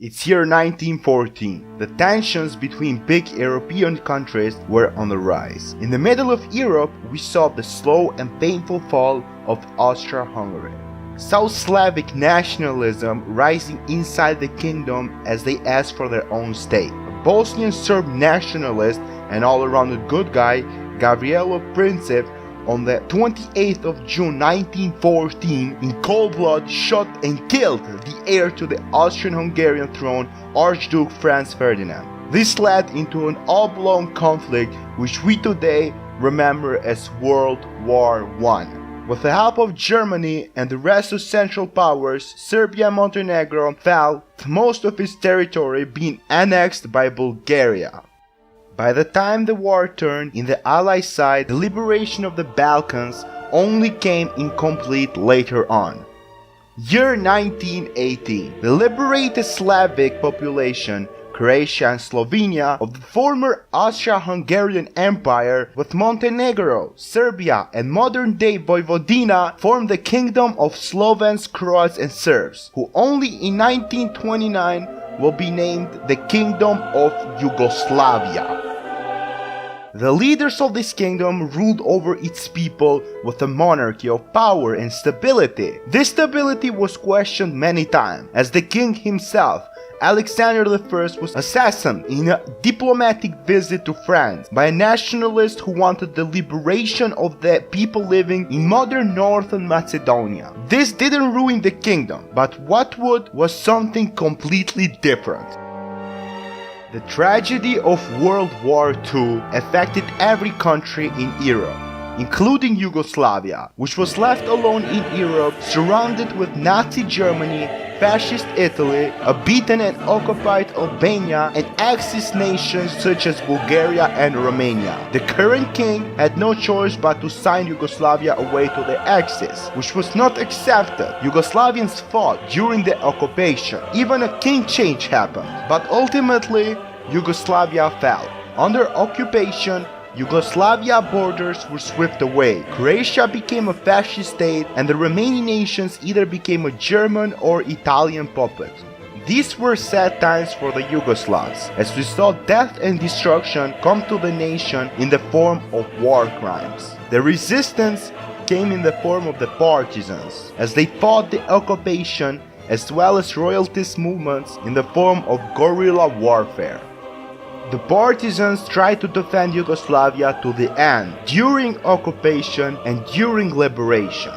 It's year 1914. The tensions between big European countries were on the rise. In the middle of Europe, we saw the slow and painful fall of Austria-Hungary. South Slavic nationalism rising inside the kingdom as they asked for their own state. A Bosnian Serb nationalist and all-around good guy, Gavrilo Princip, on the 28th of June 1914, in cold blood, shot and killed the heir to the Austrian-Hungarian throne, Archduke Franz Ferdinand. This led into an all-blown conflict which we today remember as World War I. With the help of Germany and the rest of Central Powers, Serbia and Montenegro fell, with most of its territory being annexed by Bulgaria. By the time the war turned in the Allied side, the liberation of the Balkans only came incomplete later on. Year 1918. The liberated Slavic population, Croatia and Slovenia, of the former Austria-Hungarian Empire, with Montenegro, Serbia and modern-day Vojvodina, formed the Kingdom of Slovens, Croats and Serbs, who only in 1929 will be named the Kingdom of Yugoslavia. The leaders of this kingdom ruled over its people with a monarchy of power and stability. This stability was questioned many times, as the king himself, Alexander I, was assassinated in a diplomatic visit to France by a nationalist who wanted the liberation of the people living in modern northern Macedonia. This didn't ruin the kingdom, but what would was something completely different. The tragedy of World War II affected every country in Europe, including Yugoslavia, which was left alone in Europe, surrounded with Nazi Germany, Fascist Italy, a beaten and occupied Albania, and Axis nations such as Bulgaria and Romania. The current king had no choice but to sign Yugoslavia away to the Axis, which was not accepted. Yugoslavians fought during the occupation. Even a king change happened, but ultimately Yugoslavia fell. Under occupation, Yugoslavia borders were swept away. Croatia became a fascist state, and the remaining nations either became a German or Italian puppet. These were sad times for the Yugoslavs, as we saw death and destruction come to the nation in the form of war crimes. The resistance came in the form of the partisans, as they fought the occupation, as well as royalist movements in the form of guerrilla warfare. The partisans tried to defend Yugoslavia to the end, during occupation and during liberation.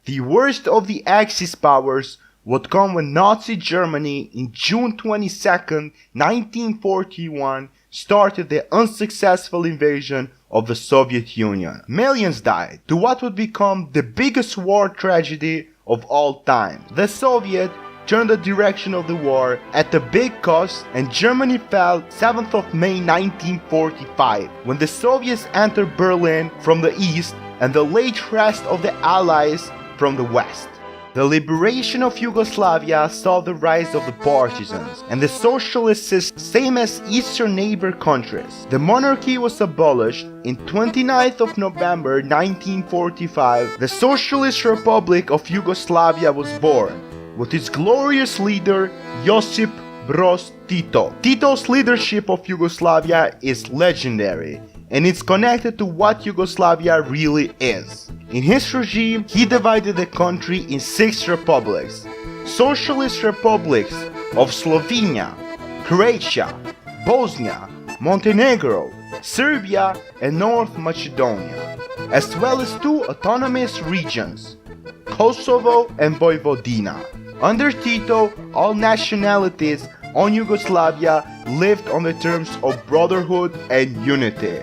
The worst of the Axis powers would come when Nazi Germany in June 22, 1941 started the unsuccessful invasion of the Soviet Union. Millions died to what would become the biggest war tragedy of all time. The Soviet turned the direction of the war at a big cost, and Germany fell 7th of May 1945 when the Soviets entered Berlin from the east and the late rest of the Allies from the west. The liberation of Yugoslavia saw the rise of the partisans and the socialist system, same as eastern neighbor countries. The monarchy was abolished in 29th of November 1945. The Socialist Republic of Yugoslavia was born, with its glorious leader Josip Broz Tito. Tito's leadership of Yugoslavia is legendary, and it's connected to what Yugoslavia really is. In his regime, he divided the country in 6 republics: Socialist Republics of Slovenia, Croatia, Bosnia, Montenegro, Serbia and North Macedonia, as well as 2 autonomous regions, Kosovo and Vojvodina. Under Tito, all nationalities on Yugoslavia lived on the terms of brotherhood and unity.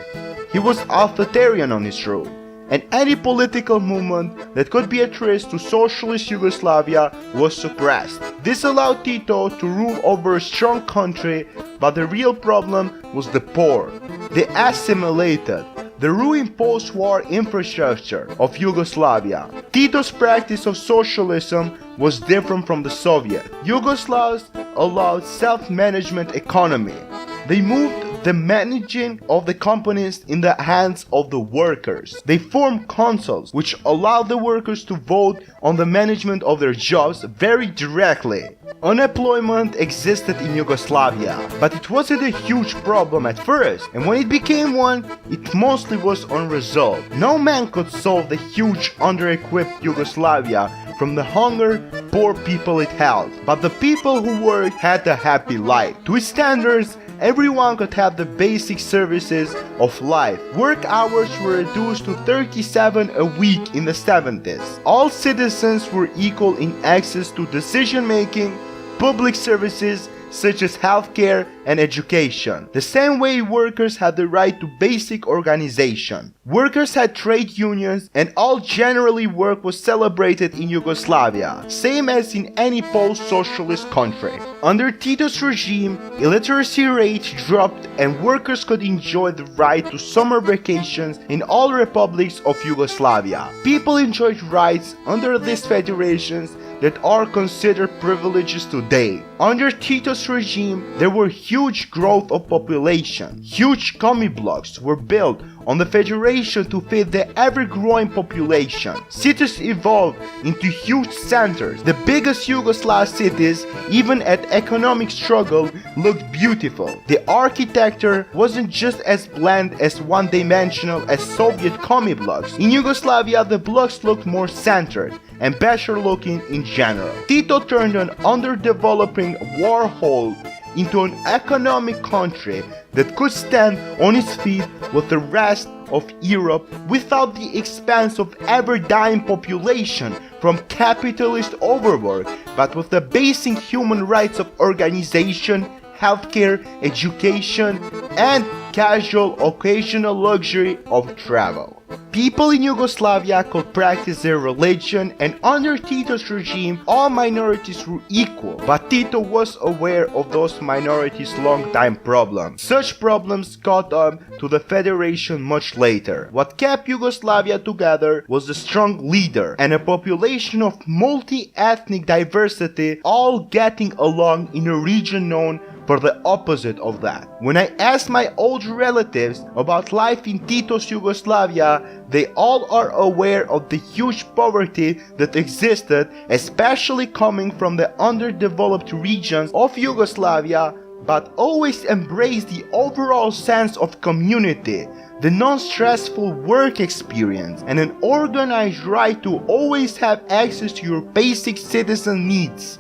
He was authoritarian on his rule, and any political movement that could be traced to socialist Yugoslavia was suppressed. This allowed Tito to rule over a strong country, but the real problem was the poor. They assimilated the ruined post-war infrastructure of Yugoslavia. Tito's practice of socialism was different from the Soviet. Yugoslavs allowed self-management economy. They moved the managing of the companies in the hands of the workers. They formed councils which allowed the workers to vote on the management of their jobs very directly. Unemployment existed in Yugoslavia, but it wasn't a huge problem at first, and when it became one, it mostly was unresolved. No man could solve the huge under-equipped Yugoslavia from the hunger poor people it held, but the people who worked had a happy life. To its standards, everyone could have the basic services of life. Work hours were reduced to 37 a week in the 70s. All citizens were equal in access to decision-making, public services such as healthcare and education. The same way workers had the right to basic organization. Workers had trade unions, and all generally work was celebrated in Yugoslavia, same as in any post-socialist country. Under Tito's regime, illiteracy rate dropped and workers could enjoy the right to summer vacations in all republics of Yugoslavia. People enjoyed rights under these federations that are considered privileges today. Under Tito's regime, there were huge growth of population. Huge commie blocks were built on the federation to feed the ever-growing population. Cities evolved into huge centers. The biggest Yugoslav cities, even at economic struggle, looked beautiful. The architecture wasn't just as bland as one-dimensional as Soviet commie blocks. In Yugoslavia, the blocks looked more centered and better looking in general. Tito turned an underdeveloping war hole into an economic country that could stand on its feet with the rest of Europe without the expense of ever-dying population from capitalist overwork, but with the basic human rights of organization, healthcare, education, and casual occasional luxury of travel. People in Yugoslavia could practice their religion, and under Tito's regime all minorities were equal, but Tito was aware of those minorities' long-time problems. Such problems caught up to the federation much later. What kept Yugoslavia together was a strong leader and a population of multi-ethnic diversity, all getting along in a region known for the opposite of that. When I asked my old relatives about life in Tito's Yugoslavia, they all are aware of the huge poverty that existed, especially coming from the underdeveloped regions of Yugoslavia, but always embrace the overall sense of community, the non-stressful work experience, and an organized right to always have access to your basic citizen needs.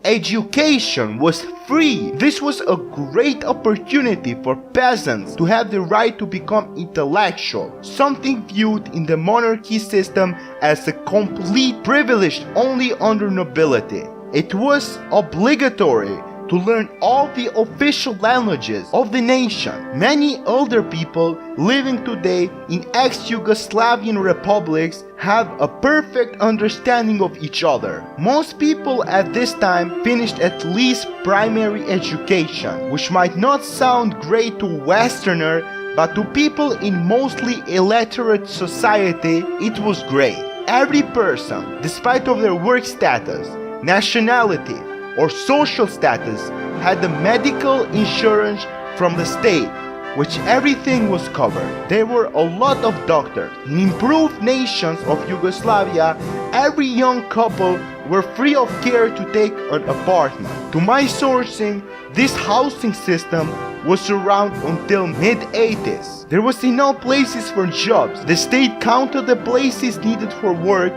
Education was free. This was a great opportunity for peasants to have the right to become intellectual, something viewed in the monarchy system as a complete privilege only under nobility. It was obligatory to learn all the official languages of the nation. Many older people living today in ex-Yugoslavian republics have a perfect understanding of each other. Most people at this time finished at least primary education, which might not sound great to a Westerner, but to people in mostly illiterate society, it was great. Every person, despite of their work status, nationality, or social status, had the medical insurance from the state, which everything was covered. There were a lot of doctors. In improved nations of Yugoslavia, every young couple were free of care to take an apartment. To my sourcing, this housing system was around until mid-80s. There was enough places for jobs. The state counted the places needed for work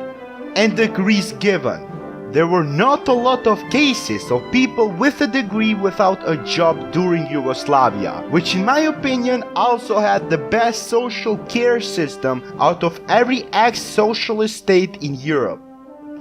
and degrees given. There were not a lot of cases of people with a degree without a job during Yugoslavia, which in my opinion also had the best social care system out of every ex-socialist state in Europe.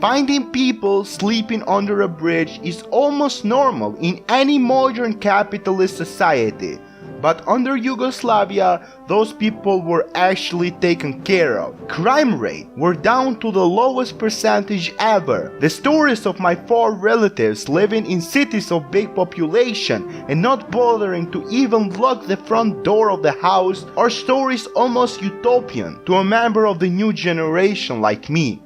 Finding people sleeping under a bridge is almost normal in any modern capitalist society. But under Yugoslavia, those people were actually taken care of. Crime rate were down to the lowest percentage ever. The stories of my 4 relatives living in cities of big population and not bothering to even lock the front door of the house are stories almost utopian to a member of the new generation like me.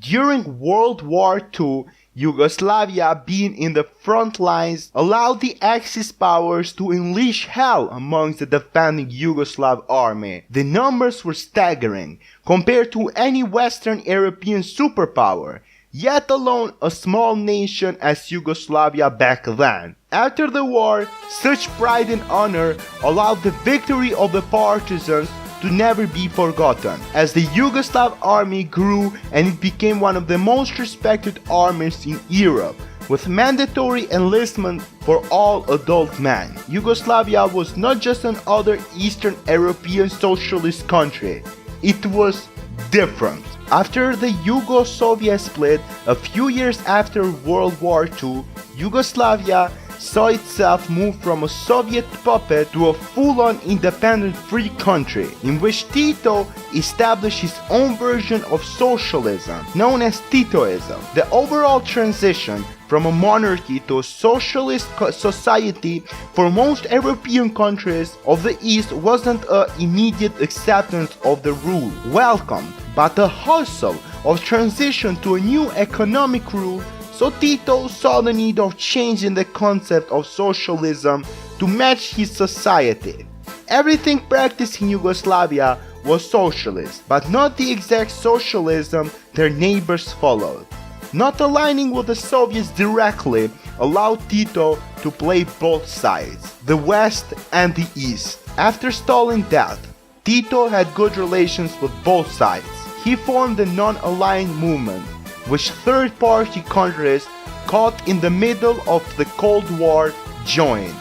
During World War II, Yugoslavia being in the front lines allowed the Axis powers to unleash hell amongst the defending Yugoslav army. The numbers were staggering compared to any Western European superpower, yet alone a small nation as Yugoslavia back then. After the war, such pride and honor allowed the victory of the partisans to never be forgotten, as the Yugoslav army grew and it became one of the most respected armies in Europe, with mandatory enlistment for all adult men. Yugoslavia was not just another Eastern European socialist country, it was different. After the Yugoslavia split, a few years after World War II, Yugoslavia saw itself move from a Soviet puppet to a full-on independent free country, in which Tito established his own version of socialism, known as Titoism. The overall transition from a monarchy to a socialist society for most European countries of the East wasn't an immediate acceptance of the rule welcomed, but a hustle of transition to a new economic rule. So Tito saw the need of changing the concept of socialism to match his society. Everything practiced in Yugoslavia was socialist, but not the exact socialism their neighbors followed. Not aligning with the Soviets directly allowed Tito to play both sides, the West and the East. After Stalin's death, Tito had good relations with both sides. He formed the non-aligned movement, which third-party countries caught in the middle of the Cold War joined.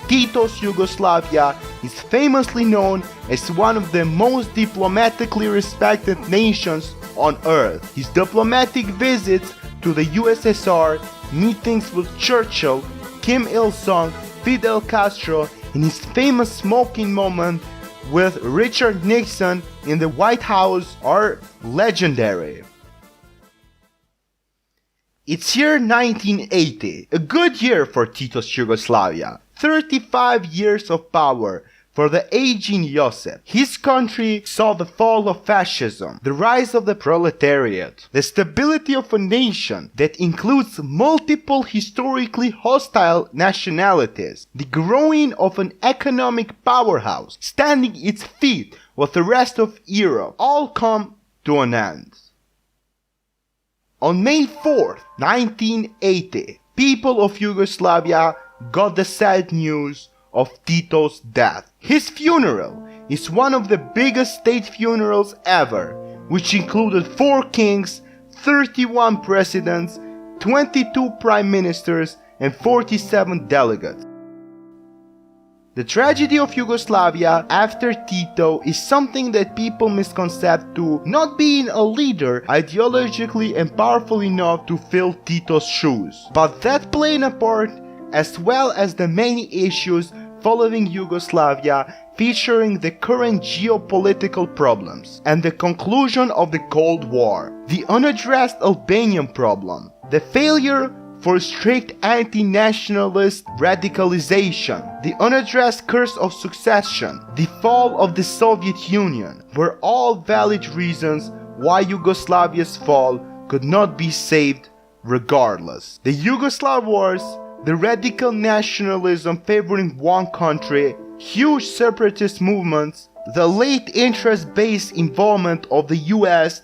Tito's Yugoslavia is famously known as one of the most diplomatically respected nations on earth. His diplomatic visits to the USSR, meetings with Churchill, Kim Il-sung, Fidel Castro, and his famous smoking moment with Richard Nixon in the White House are legendary. It's year 1980, a good year for Tito's Yugoslavia. 35 years of power for the aging Josip. His country saw the fall of fascism, the rise of the proletariat, the stability of a nation that includes multiple historically hostile nationalities, the growing of an economic powerhouse, standing its feet with the rest of Europe, all come to an end. On May 4th, 1980, people of Yugoslavia got the sad news of Tito's death. His funeral is one of the biggest state funerals ever, which included 4 kings, 31 presidents, 22 prime ministers, and 47 delegates. The tragedy of Yugoslavia after Tito is something that people misconcept to not being a leader ideologically and powerful enough to fill Tito's shoes, but that playing a part as well as the many issues following Yugoslavia, featuring the current geopolitical problems and the conclusion of the Cold War, the unaddressed Albanian problem, the failure for strict anti-nationalist radicalization, the unaddressed curse of succession, the fall of the Soviet Union, were all valid reasons why Yugoslavia's fall could not be saved regardless. The Yugoslav wars, the radical nationalism favoring one country, huge separatist movements, the late interest-based involvement of the US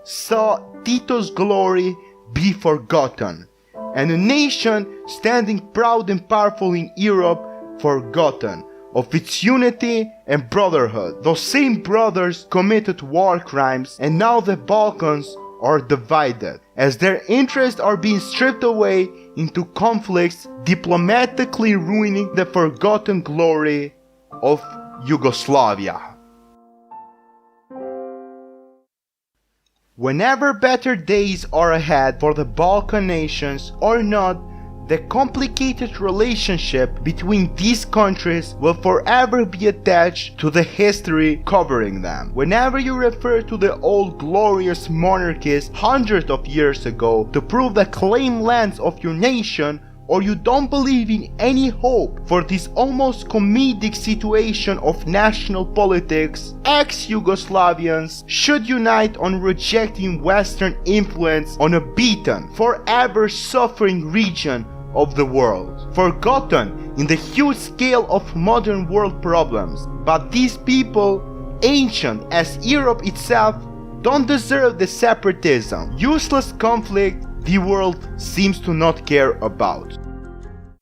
saw Tito's glory be forgotten, and a nation standing proud and powerful in Europe forgotten of its unity and brotherhood. Those same brothers committed war crimes, and now the Balkans are divided, as their interests are being stripped away into conflicts, diplomatically ruining the forgotten glory of Yugoslavia. Whenever better days are ahead for the Balkan nations or not, the complicated relationship between these countries will forever be attached to the history covering them. Whenever you refer to the old glorious monarchies hundreds of years ago to prove the claimed lands of your nation or you don't believe in any hope for this almost comedic situation of national politics, ex-Yugoslavians should unite on rejecting Western influence on a beaten, forever suffering region of the world, forgotten in the huge scale of modern world problems. But these people, ancient as Europe itself, don't deserve the separatism, useless conflict the world seems to not care about.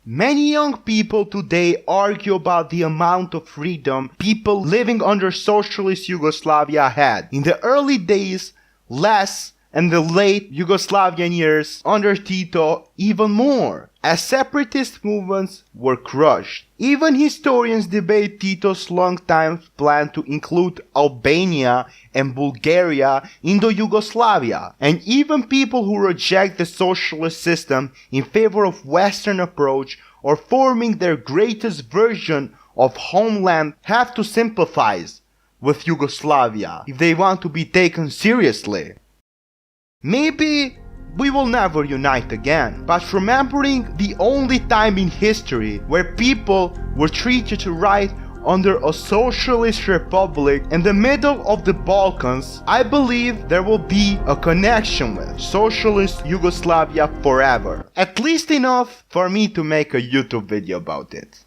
Many young people today argue about the amount of freedom people living under socialist Yugoslavia had. In the early days, less, and the late Yugoslavian years under Tito even more, as separatist movements were crushed. Even historians debate Tito's long-time plan to include Albania and Bulgaria into Yugoslavia, and even people who reject the socialist system in favor of Western approach or forming their greatest version of homeland have to sympathize with Yugoslavia if they want to be taken seriously. Maybe we will never unite again, but remembering the only time in history where people were treated right under a socialist republic in the middle of the Balkans, I believe there will be a connection with socialist Yugoslavia forever. At least enough for me to make a YouTube video about it.